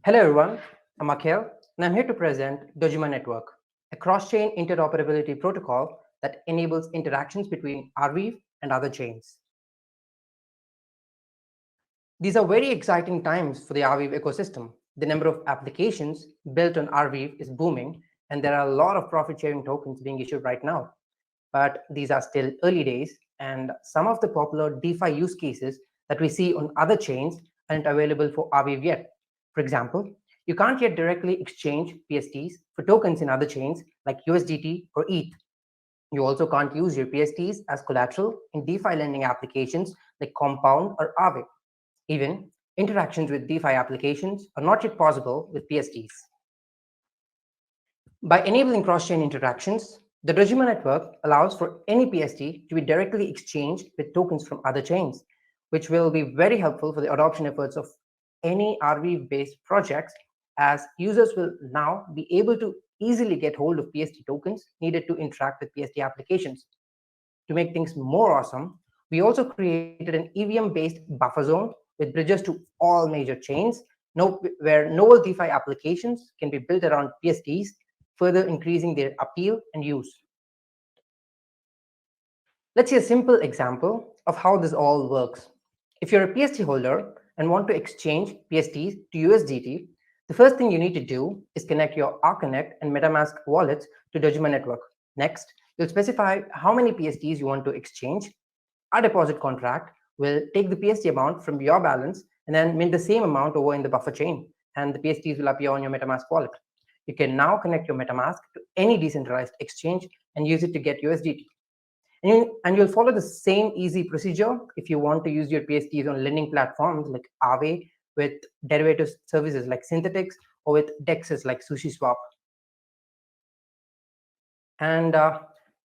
Hello everyone, I'm Akhil and I'm here to present DojimaNetwork, a cross-chain interoperability protocol that enables interactions between Arweave and other chains. These are very exciting times for the Arweave ecosystem. The number of applications built on Arweave is booming, and there are a lot of profit-sharing tokens being issued right now. But these are still early days, and some of the popular DeFi use cases that we see on other chains aren't available for Arweave yet. For example, you can't yet directly exchange PSTs for tokens in other chains like USDT or ETH. You also can't use your PSTs as collateral in DeFi lending applications like Compound or Aave. Even interactions with DeFi applications are not yet possible with PSTs. By enabling cross-chain interactions, the Dojima network allows for any PST to be directly exchanged with tokens from other chains, which will be very helpful for the adoption efforts of any Arweave-based projects, as users will now be able to easily get hold of PST tokens needed to interact with PST applications. To make things more awesome, we also created an EVM-based buffer zone with bridges to all major chains, where novel DeFi applications can be built around PSTs, further increasing their appeal and use. Let's see a simple example of how this all works. If you're a PST holder and want to exchange PSTs to USDT, the first thing you need to do is connect your Arconnect and MetaMask wallets to Dojima Network. Next, you'll specify how many PSTs you want to exchange. Our deposit contract will take the PST amount from your balance and then mint the same amount over in the buffer chain, and the PSTs will appear on your MetaMask wallet. You can now connect your MetaMask to any decentralized exchange and use it to get USDT. And you'll follow the same easy procedure if you want to use your PSTs on lending platforms like Aave, with derivative services like Synthetics, or with DEXs like SushiSwap. And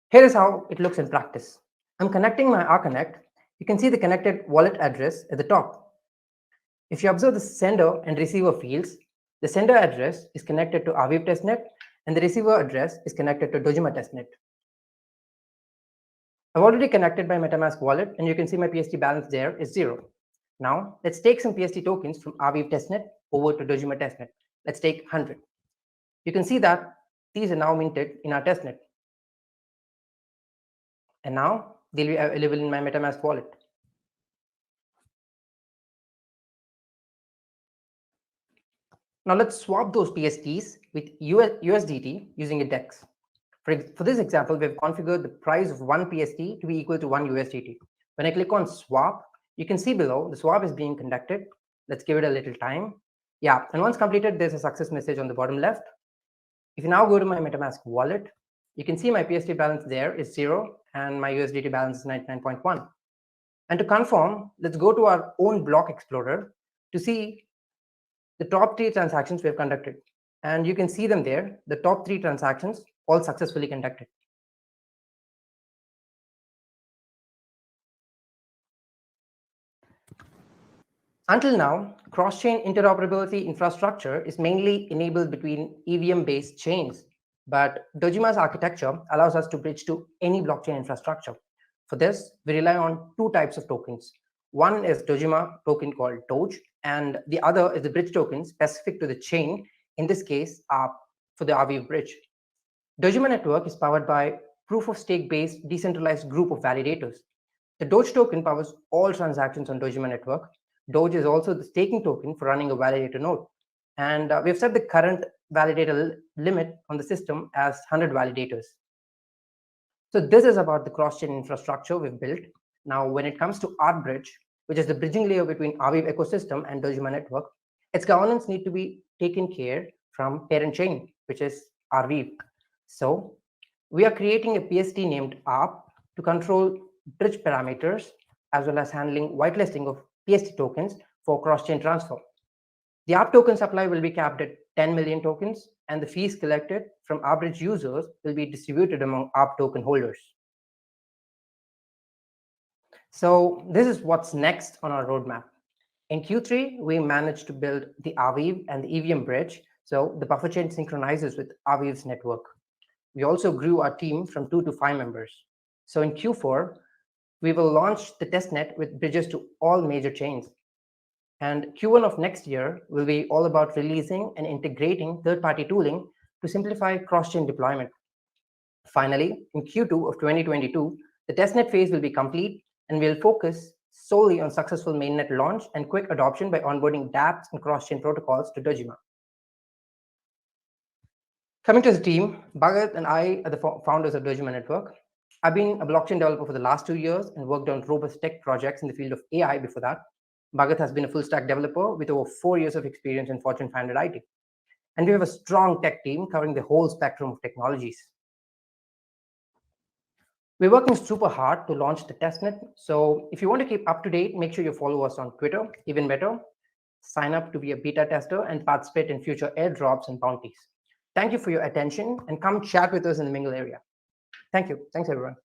here is how it looks in practice. I'm connecting my Arconnect. You can see the connected wallet address at the top. If you observe the sender and receiver fields, the sender address is connected to Arweave testnet, and the receiver address is connected to Dojima testnet. I've already connected my MetaMask wallet, and you can see my PST balance there is 0. Now, let's take some PST tokens from Arweave testnet over to Dojima testnet. Let's take 100. You can see that these are now minted in our testnet. And now, they'll be available in my MetaMask wallet. Now, let's swap those PSTs with USDT using a DEX. For this example, we've configured the price of one PST to be equal to one USDT. When I click on swap, you can see below the swap is being conducted. Let's give it a little time. Yeah, and once completed, there's a success message on the bottom left. If you now go to my MetaMask wallet, you can see my PST balance there is 0 and my USDT balance is 99.1. And to confirm, let's go to our own block explorer to see the top 3 transactions we have conducted. And you can see them there, the top 3 transactions, all successfully conducted. Until now, cross-chain interoperability infrastructure is mainly enabled between EVM-based chains, but Dojima's architecture allows us to bridge to any blockchain infrastructure. For this, we rely on 2 types of tokens. One is Dojima token called Doj, and the other is the bridge token specific to the chain, in this case, for the Arweave bridge. Dojima Network is powered by proof-of-stake-based decentralized group of validators. The Doge token powers all transactions on Dojima Network. Doge is also the staking token for running a validator node. And we've set the current validator limit on the system as 100 validators. So this is about the cross-chain infrastructure we've built. Now, when it comes to our bridge, which is the bridging layer between Arweave ecosystem and Dojima Network, its governance need to be taken care from parent chain, which is Arweave. So we are creating a PST named ARP to control bridge parameters, as well as handling whitelisting of PST tokens for cross-chain transfer. The ARP token supply will be capped at 10 million tokens, and the fees collected from ARP bridge users will be distributed among ARP token holders. So this is what's next on our roadmap. In Q3, we managed to build the Arweave and the EVM bridge, so the buffer chain synchronizes with Arweave's network. We also grew our team from 2 to 5 members. So in Q4, we will launch the testnet with bridges to all major chains. And Q1 of next year will be all about releasing and integrating third-party tooling to simplify cross-chain deployment. Finally, in Q2 of 2022, the testnet phase will be complete, and we'll focus solely on successful mainnet launch and quick adoption by onboarding dApps and cross-chain protocols to Dojima. Coming to the team, Bhagat and I are the founders of DojimaNetwork. I've been a blockchain developer for the last 2 years and worked on robust tech projects in the field of AI before that. Bhagat has been a full-stack developer with over 4 years of experience in Fortune 500 IT. And we have a strong tech team covering the whole spectrum of technologies. We're working super hard to launch the testnet. So if you want to keep up to date, make sure you follow us on Twitter. Even better, sign up to be a beta tester and participate in future airdrops and bounties. Thank you for your attention, and come chat with us in the Mingle area. Thank you. Thanks, everyone.